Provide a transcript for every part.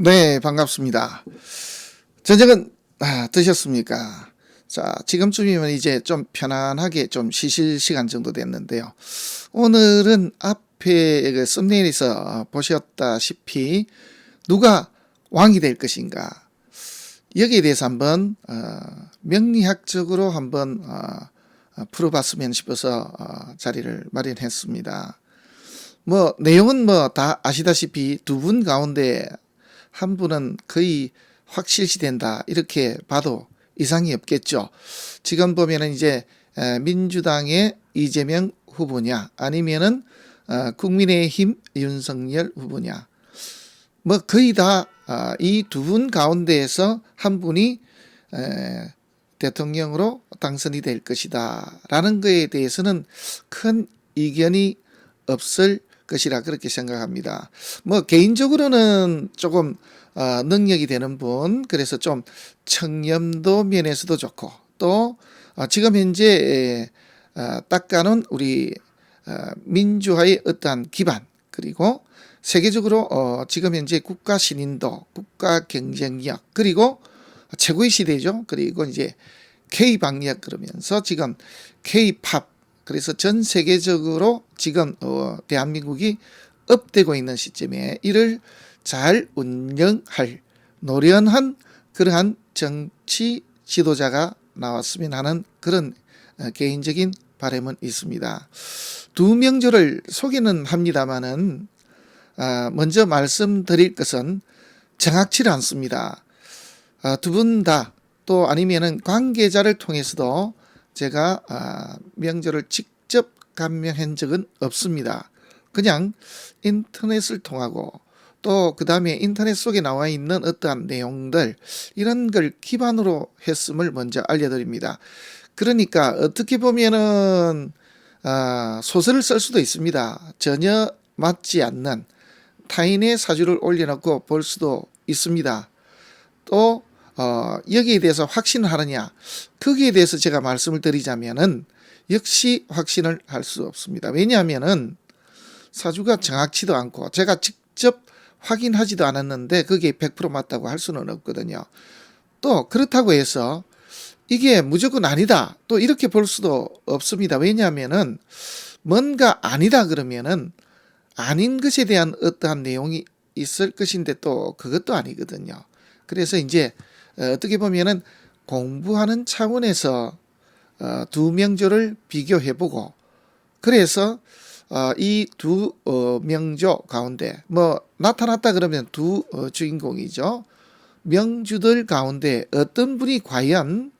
네, 반갑습니다. 저녁은 드셨습니까? 자, 지금쯤이면 이제 좀 편안하게 좀 쉬실 시간 정도 됐는데요. 오늘은 앞에 그 썸네일에서 보셨다시피 누가 왕이 될 것인가? 여기에 대해서 한번 명리학적으로 한번 풀어봤으면 싶어서 자리를 마련했습니다. 뭐 내용은 뭐 다 아시다시피 두 분 가운데 한 분은 거의 확실시 된다 이렇게 봐도 이상이 없겠죠. 지금 보면은 이제 민주당의 이재명 후보냐 아니면은 국민의힘 윤석열 후보냐 뭐 거의 다 이 두 분 가운데에서 한 분이 대통령으로 당선이 될 것이다 라는 것에 대해서는 큰 이견이 없을 것이라 그렇게 생각합니다. 뭐 개인적으로는 조금 능력이 되는 분, 그래서 좀 청렴도 면에서도 좋고 또 지금 현재 닦아놓은 우리 민주화의 어떠한 기반, 그리고 세계적으로 지금 현재 국가 신인도, 국가 경쟁력, 그리고 최고의 시대죠. 그리고 이제 K-방역 그러면서 지금 K-팝, 그래서 전 세계적으로 지금 대한민국이 업되고 있는 시점에 이를 잘 운영할 노련한 그러한 정치 지도자가 나왔으면 하는 그런 개인적인 바람은 있습니다. 두 명조를 소개는 합니다만은 먼저 말씀드릴 것은 정확치 않습니다. 두 분 다 또 아니면은 관계자를 통해서도 제가 명절을 직접 감명한 적은 없습니다. 그냥 인터넷을 통하고 또 그 다음에 인터넷 속에 나와 있는 어떠한 내용들 이런 걸 기반으로 했음을 먼저 알려드립니다. 그러니까 어떻게 보면은 소설을 쓸 수도 있습니다. 전혀 맞지 않는 타인의 사주를 올려놓고 볼 수도 있습니다. 또 여기에 대해서 확신을 하느냐, 거기에 대해서 제가 말씀을 드리자면은 역시 확신을 할 수 없습니다. 왜냐하면은 사주가 정확치도 않고 제가 직접 확인하지도 않았는데 그게 100% 맞다고 할 수는 없거든요. 또 그렇다고 해서 이게 무조건 아니다 또 이렇게 볼 수도 없습니다. 왜냐하면은 뭔가 아니다 그러면은 아닌 것에 대한 어떠한 내용이 있을 것인데 또 그것도 아니거든요. 그래서 이제 어떻게 보면은 공부하는 차원에서 두 명조를 비교해보고, 그래서 이 두 명조 가운데 뭐 나타났다 그러면 두 주인공이죠. 명주들 가운데 어떤 분이 과연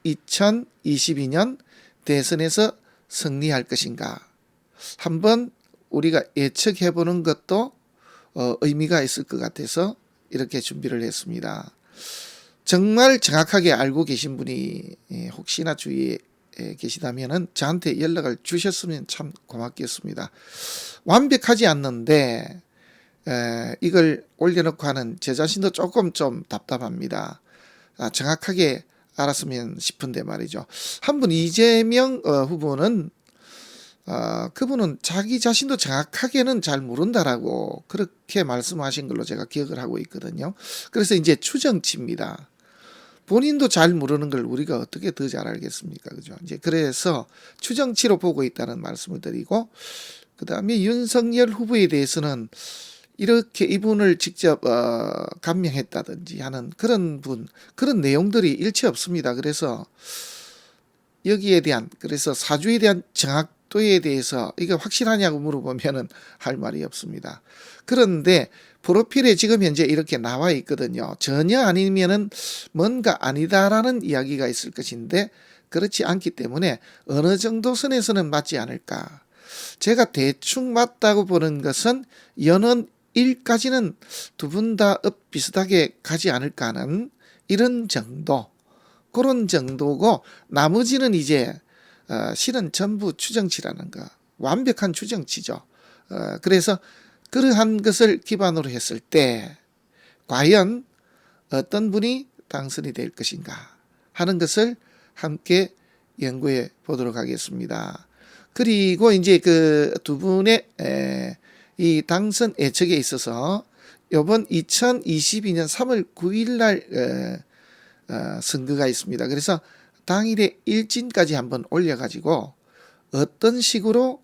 2022년 대선에서 승리할 것인가 한번 우리가 예측해보는 것도 의미가 있을 것 같아서 이렇게 준비를 했습니다. 정말 정확하게 알고 계신 분이 혹시나 주위에 계시다면 저한테 연락을 주셨으면 참 고맙겠습니다. 완벽하지 않는데 이걸 올려놓고 하는 제 자신도 조금 좀 답답합니다. 정확하게 알았으면 싶은데 말이죠. 한 분 이재명 후보는 그분은 자기 자신도 정확하게는 잘 모른다라고 그렇게 말씀하신 걸로 제가 기억을 하고 있거든요. 그래서 이제 추정치입니다. 본인도 잘 모르는 걸 우리가 어떻게 더 잘 알겠습니까? 그죠? 이제 그래서 추정치로 보고 있다는 말씀을 드리고, 그 다음에 윤석열 후보에 대해서는 이렇게 이분을 직접 감명했다든지 하는 그런 내용들이 일체 없습니다. 그래서 여기에 대한, 그래서 사주에 대한 정확도에 대해서 이게 확실하냐고 물어보면은 할 말이 없습니다. 그런데 프로필에 지금 현재 이렇게 나와 있거든요. 전혀 아니면은 뭔가 아니다라는 이야기가 있을 것인데 그렇지 않기 때문에 어느 정도 선에서는 맞지 않을까. 제가 대충 맞다고 보는 것은 연원 1까지는 두 분 다 비슷하게 가지 않을까 하는 이런 정도, 그런 정도고, 나머지는 이제 실은 전부 추정치라는 거, 완벽한 추정치죠. 그래서 그러한 것을 기반으로 했을 때 과연 어떤 분이 당선이 될 것인가 하는 것을 함께 연구해 보도록 하겠습니다. 그리고 이제 그 두 분의 이 당선 예측에 있어서 요번 2022년 3월 9일 날 선거가 있습니다. 그래서 당일에 일진까지 한번 올려가지고 어떤 식으로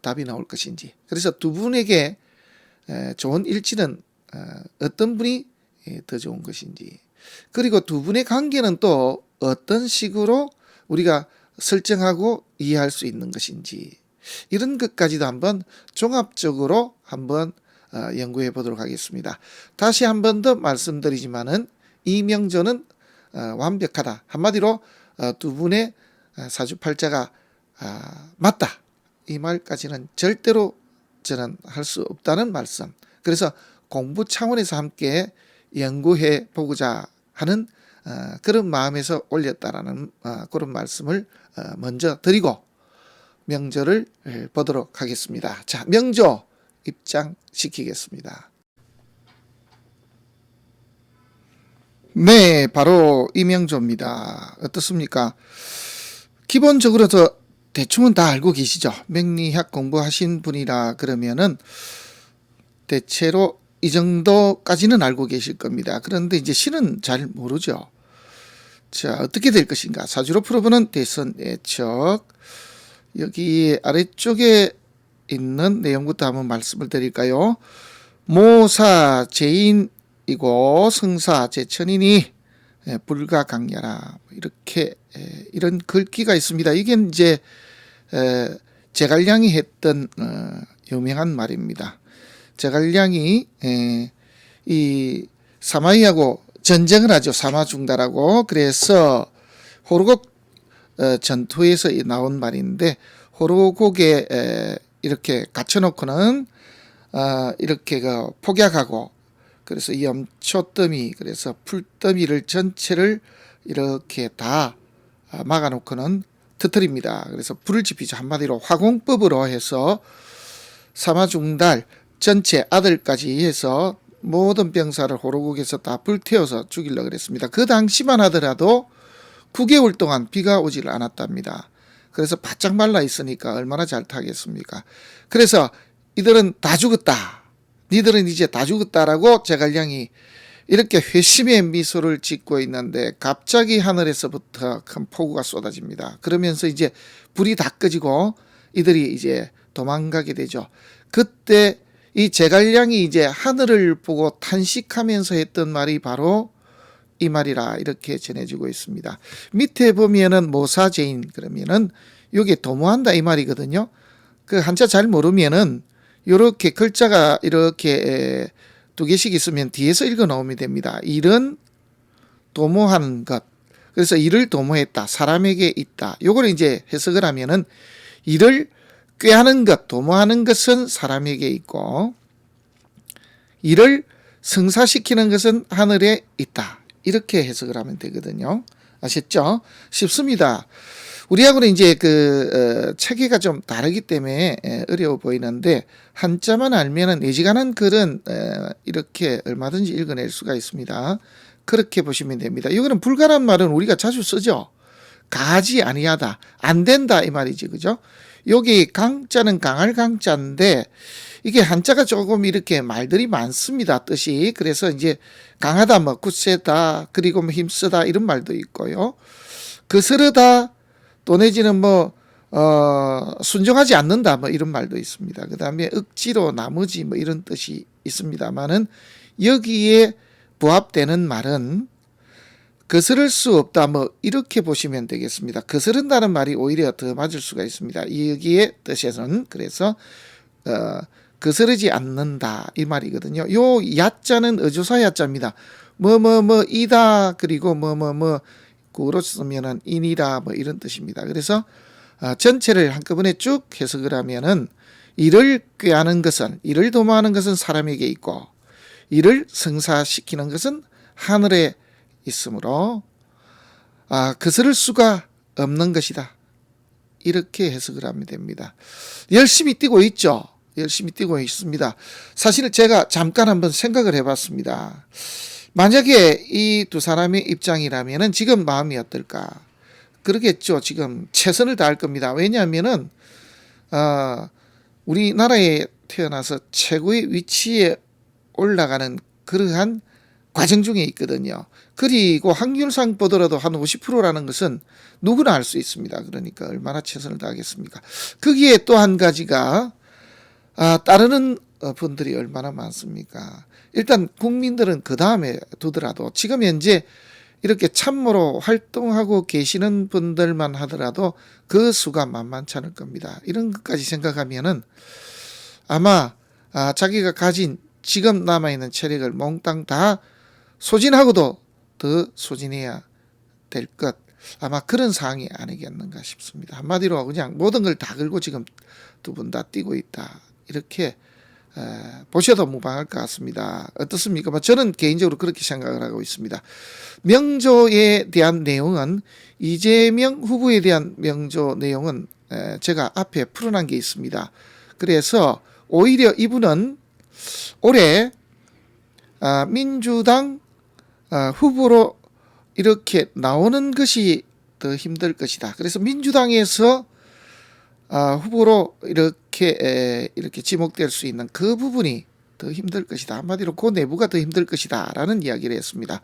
답이 나올 것인지, 그래서 두 분에게 좋은 일진은 어떤 분이 더 좋은 것인지, 그리고 두 분의 관계는 또 어떤 식으로 우리가 설정하고 이해할 수 있는 것인지, 이런 것까지도 한번 종합적으로 한번 연구해 보도록 하겠습니다. 다시 한 번 더 말씀드리지만은 이 명조는 완벽하다. 한마디로 두 분의 사주팔자가 맞다. 이 말까지는 절대로 저는 할 수 없다는 말씀. 그래서 공부 차원에서 함께 연구해 보고자 하는 그런 마음에서 올렸다라는 그런 말씀을 먼저 드리고 명조를 보도록 하겠습니다. 자, 명조 입장시키겠습니다. 네, 바로 이 명조입니다. 어떻습니까? 기본적으로 대충은 다 알고 계시죠? 명리학 공부하신 분이라 그러면은 대체로 이 정도까지는 알고 계실 겁니다. 그런데 이제 실은 잘 모르죠. 자, 어떻게 될 것인가? 사주로 풀어보는 대선 예측. 여기 아래쪽에 있는 내용부터 한번 말씀을 드릴까요? 모사 제인이고 성사 제천이니 불가강야라, 이렇게 이런 글귀가 있습니다. 이게 이제 제갈량이 했던 유명한 말입니다. 제갈량이 이 사마이하고 전쟁을 하죠. 사마중다라고. 그래서 호로곡 전투에서 나온 말인데, 호로곡에 이렇게 갇혀놓고는 이렇게 폭약하고, 그래서 이 염초더미, 그래서 풀더미를 전체를 이렇게 다 막아놓고는 터뜨립니다. 그래서 불을 지피죠. 한마디로 화공법으로 해서 사마중달 전체 아들까지 해서 모든 병사를 호로곡에서 다 불태워서 죽이려고 그랬습니다. 그 당시만 하더라도 9개월 동안 비가 오질 않았답니다. 그래서 바짝 말라 있으니까 얼마나 잘 타겠습니까? 그래서 이들은 다 죽었다. 니들은 이제 다 죽었다라고 제갈량이 이렇게 회심의 미소를 짓고 있는데, 갑자기 하늘에서부터 큰 폭우가 쏟아집니다. 그러면서 이제 불이 다 꺼지고 이들이 이제 도망가게 되죠. 그때 이 제갈량이 이제 하늘을 보고 탄식하면서 했던 말이 바로 이 말이라 이렇게 전해지고 있습니다. 밑에 보면은 모사제인, 그러면은 요게 도모한다 이 말이거든요. 그 한자 잘 모르면은 요렇게 글자가 이렇게 두 개씩 있으면 뒤에서 읽어 놓으면 됩니다. 일은 도모하는 것. 그래서 일을 도모했다. 사람에게 있다. 요걸 이제 해석을 하면은 일을 꾀하는 것, 도모하는 것은 사람에게 있고, 이를 성사시키는 것은 하늘에 있다. 이렇게 해석을 하면 되거든요. 아셨죠? 쉽습니다. 우리하고는 이제 체계가 좀 다르기 때문에 어려워 보이는데, 한자만 알면은 내지간한 글은 이렇게 얼마든지 읽어낼 수가 있습니다. 그렇게 보시면 됩니다. 이거는 불가란 말은 우리가 자주 쓰죠. 가지 아니하다, 안 된다 이 말이지, 그죠? 여기 강자는 강할 강자인데, 이게 한자가 조금 이렇게 말들이 많습니다, 뜻이. 그래서 이제 강하다, 뭐 굳세다, 그리고 뭐 힘쓰다 이런 말도 있고요. 거스르다, 또 내지는 뭐 순종하지 않는다, 뭐 이런 말도 있습니다. 그 다음에 억지로 나머지 뭐 이런 뜻이 있습니다만은, 여기에 부합되는 말은 거스를 수 없다, 뭐 이렇게 보시면 되겠습니다. 거스른다는 말이 오히려 더 맞을 수가 있습니다. 여기에 뜻에서는. 그래서 거스르지 않는다 이 말이거든요. 요 야자는 어조사 야자입니다. 이다, 그리고 구로 쓰면은 인이라, 뭐 이런 뜻입니다. 그래서 전체를 한꺼번에 쭉 해석을 하면은, 이를 꾀하는 것은, 이를 도모하는 것은 사람에게 있고, 이를 성사시키는 것은 하늘에 있으므로 거스를 수가 없는 것이다. 이렇게 해석을 하면 됩니다. 열심히 뛰고 있죠. 열심히 뛰고 있습니다. 사실 제가 잠깐 한번 생각을 해봤습니다. 만약에 이 두 사람의 입장이라면은 지금 마음이 어떨까? 그러겠죠. 지금 최선을 다할 겁니다. 왜냐하면은 우리나라에 태어나서 최고의 위치에 올라가는 그러한 과정 중에 있거든요. 그리고 확률상 보더라도 한 50%라는 것은 누구나 알 수 있습니다. 그러니까 얼마나 최선을 다하겠습니까? 거기에 또 한 가지가 따르는 분들이 얼마나 많습니까? 일단 국민들은 그 다음에 두더라도 지금 현재 이렇게 참모로 활동하고 계시는 분들만 하더라도 그 수가 만만치 않을 겁니다. 이런 것까지 생각하면은 아마 자기가 가진 지금 남아있는 체력을 몽땅 다 소진하고도 더 소진해야 될 것, 아마 그런 상황이 아니겠는가 싶습니다. 한마디로 그냥 모든 걸 다 걸고 지금 두 분 다 뛰고 있다, 이렇게 보셔도 무방할 것 같습니다. 어떻습니까? 저는 개인적으로 그렇게 생각을 하고 있습니다. 명조에 대한 내용은, 이재명 후보에 대한 명조 내용은 제가 앞에 풀어놓은 게 있습니다. 그래서 오히려 이분은 올해 민주당 후보로 이렇게 나오는 것이 더 힘들 것이다. 그래서 민주당에서 후보로 이렇게 지목될 수 있는 그 부분이 더 힘들 것이다. 한마디로 그 내부가 더 힘들 것이다 라는 이야기를 했습니다.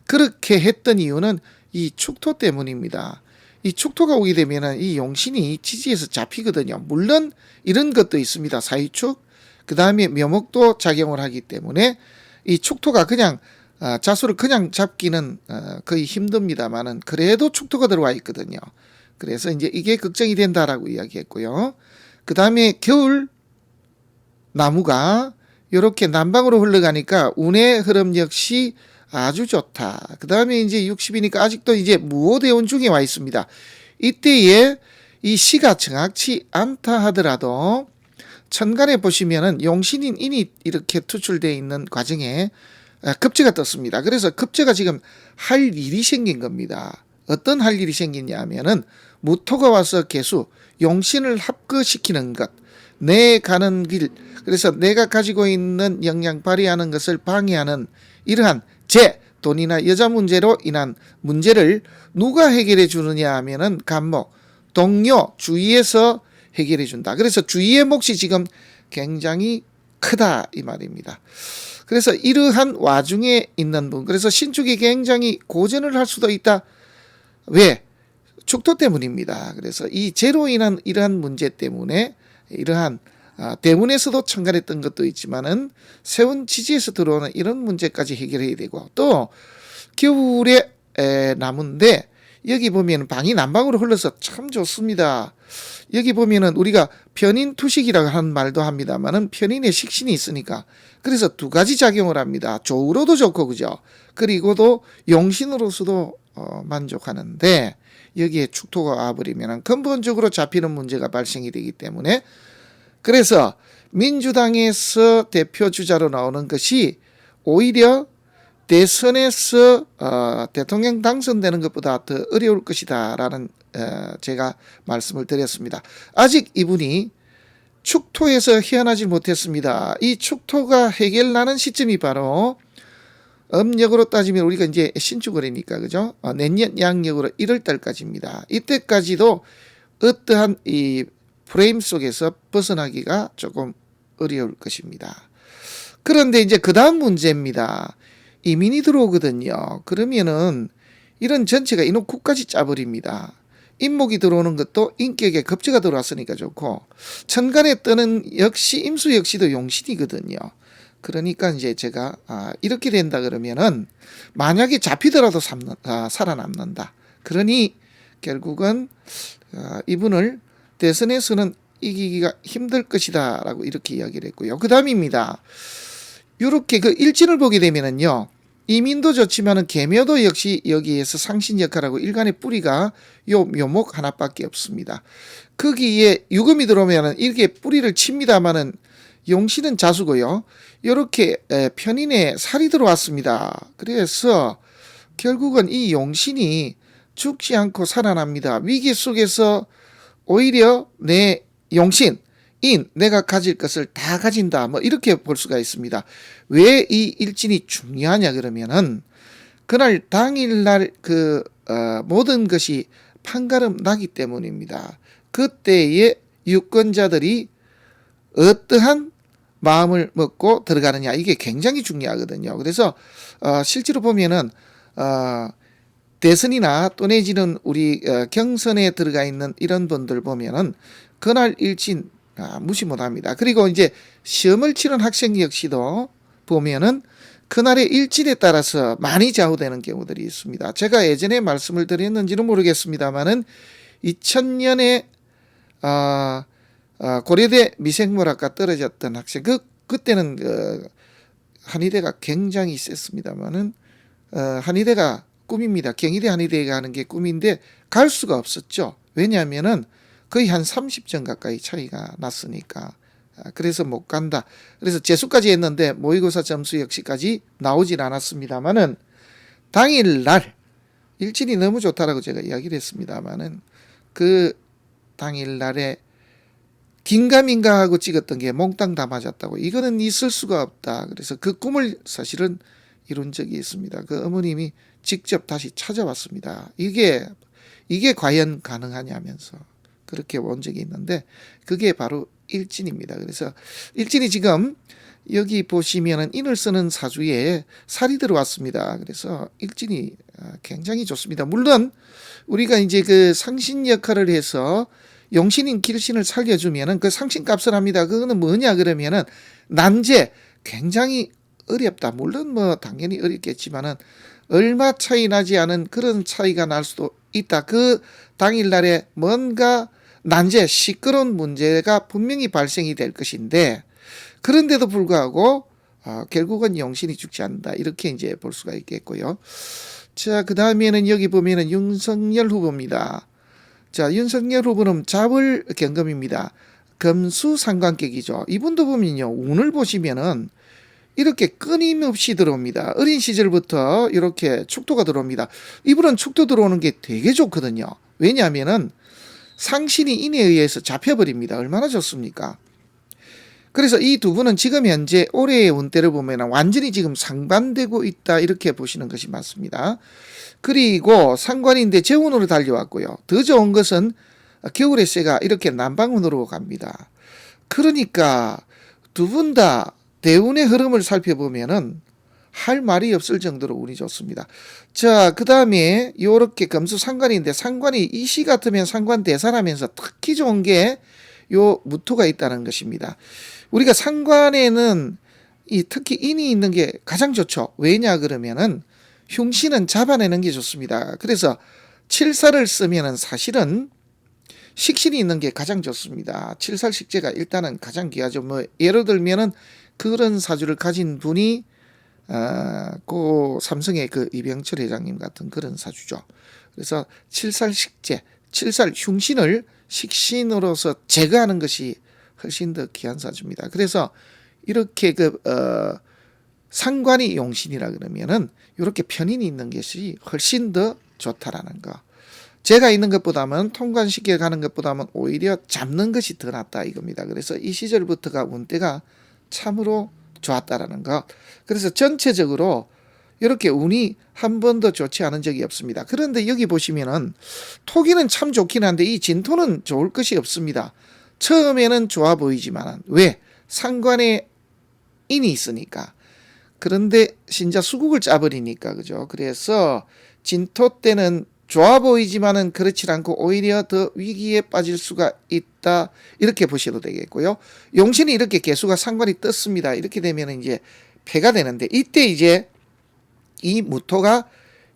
그렇게 했던 이유는 이 축토 때문입니다. 이 축토가 오게 되면 이 용신이 지지에서 잡히거든요. 물론 이런 것도 있습니다. 사유축, 그 다음에 묘목도 작용을 하기 때문에 이 축토가 그냥 자수를 그냥 잡기는 거의 힘듭니다만은 그래도 축토가 들어와 있거든요. 그래서 이제 이게 걱정이 된다라고 이야기했고요. 그 다음에 겨울 나무가 이렇게 남방으로 흘러가니까 운의 흐름 역시 아주 좋다. 그 다음에 이제 60이니까 아직도 이제 무오대운 중에 와 있습니다. 이때에 이 시가 정확치 않다 하더라도 천간에 보시면은 용신인 인이 이렇게 투출되어 있는 과정에 급제가 떴습니다. 그래서 급제가 지금 할 일이 생긴 겁니다. 어떤 할 일이 생기냐 하면은 무토가 와서 계수 용신을 합거시키는 것, 내 가는 길, 그래서 내가 가지고 있는 역량 발휘하는 것을 방해하는 이러한 돈이나 여자 문제로 인한 문제를 누가 해결해 주느냐 하면은 간목, 동료, 주위에서 해결해 준다. 그래서 주위의 몫이 지금 굉장히 크다 이 말입니다. 그래서 이러한 와중에 있는 분, 그래서 신축이 굉장히 고전을 할 수도 있다. 왜? 축토 때문입니다. 그래서 이 재로 인한 이러한 문제 때문에 이러한 대문에서도 천간했던 것도 있지만은 세운 지지에서 들어오는 이런 문제까지 해결해야 되고, 또 겨울에 나무인데 여기 보면 방이 남방으로 흘러서 참 좋습니다. 여기 보면은 우리가 편인투식이라고 하는 말도 합니다만은 편인의 식신이 있으니까 그래서 두 가지 작용을 합니다. 조우로도 좋고 그죠. 그리고도 용신으로서도 만족하는데 여기에 축토가 와버리면 근본적으로 잡히는 문제가 발생이 되기 때문에, 그래서 민주당에서 대표 주자로 나오는 것이 오히려 대선에서 대통령 당선되는 것보다 더 어려울 것이다 라는 제가 말씀을 드렸습니다. 아직 이분이 축토에서 헤어나지 못했습니다. 이 축토가 해결나는 시점이 바로 음력으로 따지면 우리가 이제 신축월이니까 그죠? 내년 양력으로 1월 달까지입니다. 이때까지도 어떠한 이 프레임 속에서 벗어나기가 조금 어려울 것입니다. 그런데 이제 그 다음 문제입니다. 이민이 들어오거든요. 그러면은 이런 전체가 인옥구까지 짜버립니다. 인목이 들어오는 것도 인격에 급제가 들어왔으니까 좋고, 천간에 뜨는 역시 임수 역시도 용신이거든요. 그러니까 이제 제가 이렇게 된다 그러면은 만약에 잡히더라도 살아남는다. 그러니 결국은 이분을 대선에서는 이기기가 힘들 것이다 라고 이렇게 이야기를 했고요. 그 다음입니다. 이렇게 그 일진을 보게 되면은요, 이민도 좋지만은 계묘도 역시 여기에서 상신 역할하고 일간의 뿌리가 요 묘목 하나밖에 없습니다. 거기에 유금이 들어오면은 이렇게 뿌리를 칩니다만은 용신은 자수고요. 이렇게 편인에 살이 들어왔습니다. 그래서 결국은 이 용신이 죽지 않고 살아납니다. 위기 속에서 오히려 내 용신 내가 가질 것을 다 가진다, 뭐 이렇게 볼 수가 있습니다. 왜 이 일진이 중요하냐 그러면은 그날 당일날 모든 것이 판가름 나기 때문입니다. 그때의 유권자들이 어떠한 마음을 먹고 들어가느냐, 이게 굉장히 중요하거든요. 그래서 실제로 보면은 대선이나 또 내지는 우리 경선에 들어가 있는 이런 분들 보면은 그날 일진 무시 못합니다. 그리고 이제 시험을 치른 학생 역시도 보면은 그날의 일진에 따라서 많이 좌우되는 경우들이 있습니다. 제가 예전에 말씀을 드렸는지는 모르겠습니다만은 2000년에 고려대 미생물학과 떨어졌던 학생, 그때는 한의대가 굉장히 셌습니다만은 한의대가 꿈입니다. 경희대 한의대가 하는 게 꿈인데 갈 수가 없었죠. 왜냐하면은 거의 한 30점 가까이 차이가 났으니까. 그래서 못 간다. 그래서 재수까지 했는데 모의고사 점수 역시까지 나오질 않았습니다만은 당일날 일진이 너무 좋다라고 제가 이야기를 했습니다만은 그 당일날에 긴가민가 하고 찍었던 게 몽땅 다 맞았다고. 이거는 있을 수가 없다. 그래서 그 꿈을 사실은 이룬 적이 있습니다. 그 어머님이 직접 다시 찾아왔습니다. 이게 과연 가능하냐면서 그렇게 온 적이 있는데 그게 바로 일진입니다. 그래서 일진이 지금 여기 보시면은 인을 쓰는 사주에 살이 들어왔습니다. 그래서 일진이 굉장히 좋습니다. 물론 우리가 이제 그 상신 역할을 해서 용신인 길신을 살려주면은 그 상신값을 합니다. 그거는 뭐냐 그러면은 난제 굉장히 어렵다. 물론 뭐 당연히 어렵겠지만은 얼마 차이 나지 않은 그런 차이가 날 수도 있다. 그 당일날에 뭔가 난제 시끄러운 문제가 분명히 발생이 될 것인데 그런데도 불구하고 결국은 용신이 죽지 않는다. 이렇게 이제 볼 수가 있겠고요. 자, 그 다음에는 여기 보면은 윤석열 후보입니다. 자, 윤석열 후보는 자월 경금입니다. 금수상관격이죠. 이분도 보면요, 운을 보시면은 이렇게 끊임없이 들어옵니다. 어린 시절부터 이렇게 축토가 들어옵니다. 이분은 축토 들어오는 게 되게 좋거든요. 왜냐하면은 상신이 인에 의해서 잡혀버립니다. 얼마나 좋습니까? 그래서 이 두 분은 지금 현재 올해의 운대를 보면 완전히 지금 상반되고 있다, 이렇게 보시는 것이 맞습니다. 그리고 상관인데 재운으로 달려왔고요. 더 좋은 것은 겨울의 새가 이렇게 남방운으로 갑니다. 그러니까 두 분 다 대운의 흐름을 살펴보면은 할 말이 없을 정도로 운이 좋습니다. 자, 그 다음에 요렇게 금수 상관인데 상관이 이시 같으면 상관 대사라면서 특히 좋은 게 요 무토가 있다는 것입니다. 우리가 상관에는 특히 인이 있는 게 가장 좋죠. 왜냐 그러면은 흉신은 잡아내는 게 좋습니다. 그래서 칠살을 쓰면은 사실은 식신이 있는 게 가장 좋습니다. 칠살 식재가 일단은 가장 귀하죠. 뭐 예를 들면은 그런 사주를 가진 분이 고 삼성의 그 이병철 회장님 같은 그런 사주죠. 그래서 칠살 식재, 칠살 흉신을 식신으로서 제거하는 것이 훨씬 더 귀한 사주입니다. 그래서 이렇게 상관이 용신이라 그러면은 이렇게 편인이 있는 것이 훨씬 더 좋다라는 거. 제가 있는 것보다는 통관시켜 가는 것보다는 오히려 잡는 것이 더 낫다 이겁니다. 그래서 이 시절부터가 운때가 참으로 좋았다라는 거. 그래서 전체적으로 이렇게 운이 한 번도 좋지 않은 적이 없습니다. 그런데 여기 보시면은 토기는 참 좋긴 한데 이 진토는 좋을 것이 없습니다. 처음에는 좋아 보이지만 왜? 상관에 인이 있으니까. 그런데 신자 수국을 짜버리니까, 그죠? 그래서 진토 때는 좋아 보이지만은 그렇지 않고 오히려 더 위기에 빠질 수가 있다, 이렇게 보셔도 되겠고요. 용신이 이렇게 개수가 상관이 떴습니다. 이렇게 되면 이제 패가 되는데 이때 이제 이 무토가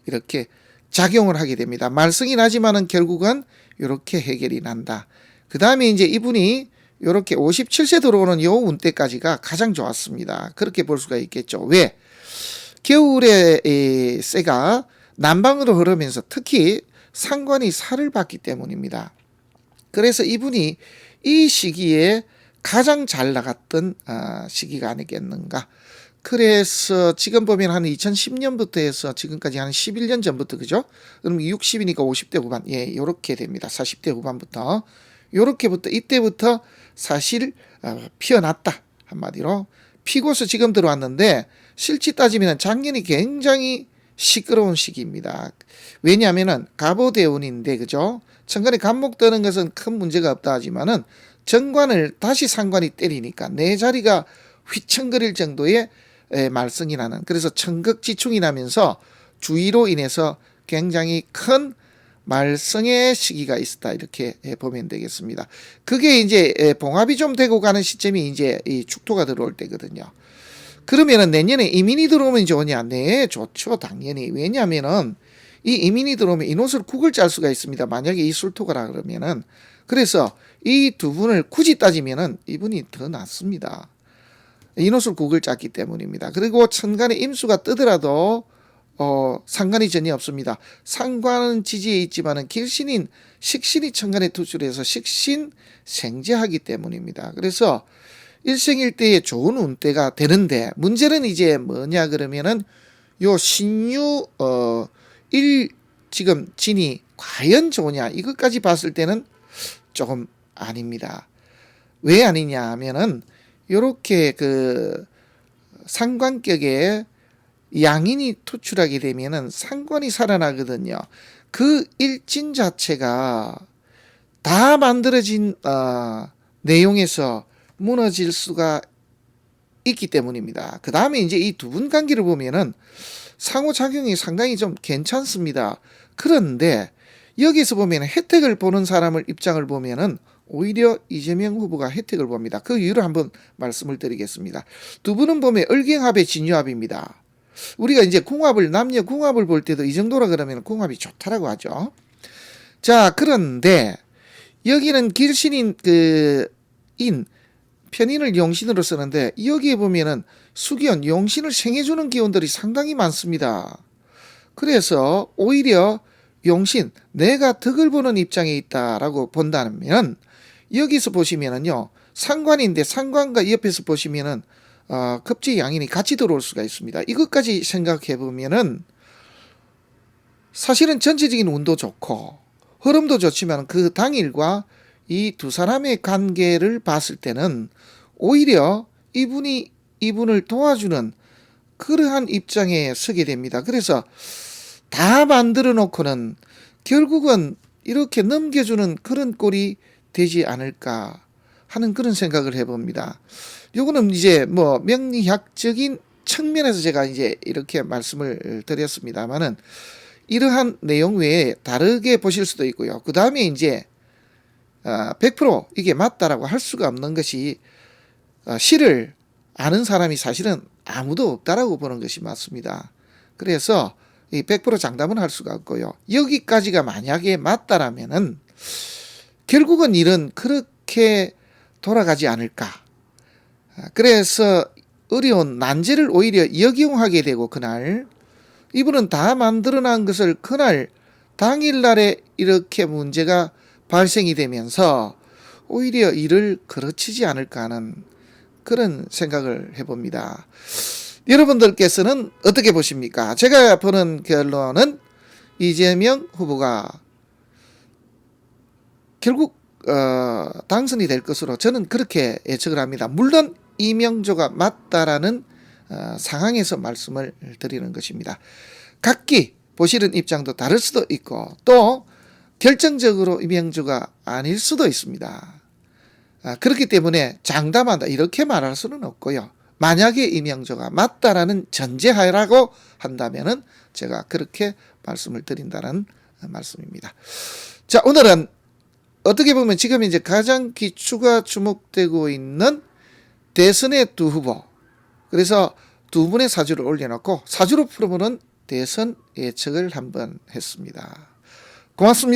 이렇게 작용을 하게 됩니다. 말썽이 나지만은 결국은 이렇게 해결이 난다. 그 다음에 이제 이분이 이렇게 57세 들어오는 요 운때까지가 가장 좋았습니다. 그렇게 볼 수가 있겠죠. 왜? 겨울에 새가 남방으로 흐르면서 특히 상관이 살을 받기 때문입니다. 그래서 이분이 이 시기에 가장 잘 나갔던 시기가 아니겠는가. 그래서 지금 보면 한 2010년부터 해서 지금까지 한 11년 전부터, 그죠? 그럼 60이니까 50대 후반, 예, 요렇게 됩니다. 40대 후반부터. 요렇게부터, 이때부터 사실 피어났다. 한마디로. 피고서 지금 들어왔는데 실치 따지면 작년이 굉장히 시끄러운 시기입니다. 왜냐하면은 갑오대운인데, 그죠? 천간에 갑목 뜨는 것은 큰 문제가 없다 하지만은 정관을 다시 상관이 때리니까 내 자리가 휘청거릴 정도의 말썽이 나는, 그래서 청극지충이 나면서 주의로 인해서 굉장히 큰 말썽의 시기가 있었다, 이렇게 보면 되겠습니다. 그게 이제 봉합이 좀 되고 가는 시점이 이제 이 축토가 들어올 때거든요. 그러면은 내년에 이민이 들어오면 좋으냐? 네, 좋죠, 당연히. 왜냐하면은 이 이민이 들어오면 인옷을 국을 짤 수가 있습니다. 만약에 이 술토가라 그러면은. 그래서 이 두 분을 굳이 따지면은 이분이 더 낫습니다. 인옷을 국을 짰기 때문입니다. 그리고 천간에 임수가 뜨더라도 상관이 전혀 없습니다. 상관은 지지에 있지만은 길신인 식신이 천간에 투출해서 식신 생재하기 때문입니다. 그래서 일생일대에 좋은 운대가 되는데, 문제는 이제 뭐냐 그러면은 요 신유 지금 진이 과연 좋으냐, 이것까지 봤을 때는 조금 아닙니다. 왜 아니냐 하면은 요렇게 그 상관격에 양인이 투출하게 되면은 상관이 살아나거든요. 그 일진 자체가 다 만들어진 내용에서 무너질 수가 있기 때문입니다. 그 다음에 이제 이 두 분 관계를 보면은 상호작용이 상당히 좀 괜찮습니다. 그런데 여기서 보면 혜택을 보는 사람을 입장을 보면은 오히려 이재명 후보가 혜택을 봅니다. 그 이유를 한번 말씀을 드리겠습니다. 두 분은 보면 을경합의 진유합입니다. 우리가 이제 궁합을, 남녀 궁합을 볼 때도 이 정도라 그러면 궁합이 좋다라고 하죠. 자, 그런데 여기는 길신인 편인을 용신으로 쓰는데, 여기에 보면은 수견, 용신을 생해주는 기운들이 상당히 많습니다. 그래서 오히려 용신, 내가 덕을 보는 입장에 있다라고 본다면, 여기서 보시면은요, 상관인데 상관과 옆에서 보시면은 급지 양인이 같이 들어올 수가 있습니다. 이것까지 생각해 보면은 사실은 전체적인 운도 좋고 흐름도 좋지만 그 당일과 이 두 사람의 관계를 봤을 때는 오히려 이분이 이분을 도와주는 그러한 입장에 서게 됩니다. 그래서 다 만들어 놓고는 결국은 이렇게 넘겨주는 그런 꼴이 되지 않을까 하는 그런 생각을 해봅니다. 요거는 이제 뭐 명리학적인 측면에서 제가 이제 이렇게 말씀을 드렸습니다만은, 이러한 내용 외에 다르게 보실 수도 있고요. 그 다음에 이제 100% 이게 맞다라고 할 수가 없는 것이, 시를 아는 사람이 사실은 아무도 없다라고 보는 것이 맞습니다. 그래서 이 100% 장담은 할 수가 없고요. 여기까지가 만약에 맞다라면은 결국은 일은 그렇게 돌아가지 않을까. 그래서 어려운 난제를 오히려 역용하게 되고, 그날 이분은 다 만들어낸 것을 그날 당일날에 이렇게 문제가 발생이 되면서 오히려 일을 그르치지 않을까 하는 그런 생각을 해봅니다. 여러분들께서는 어떻게 보십니까? 제가 보는 결론은 이재명 후보가 결국 당선이 될 것으로 저는 그렇게 예측을 합니다. 물론 이명조가 맞다라는 상황에서 말씀을 드리는 것입니다. 각기 보시는 입장도 다를 수도 있고, 또 결정적으로 이명조가 아닐 수도 있습니다. 그렇기 때문에 장담한다 이렇게 말할 수는 없고요. 만약에 이명조가 맞다라는 전제하라고 한다면은 제가 그렇게 말씀을 드린다는 말씀입니다. 자, 오늘은 어떻게 보면 지금 이제 가장 기추가 주목되고 있는 대선의 두 후보, 그래서 두 분의 사주를 올려놓고 사주로 풀어보는 대선 예측을 한번 했습니다. 고맙습니다.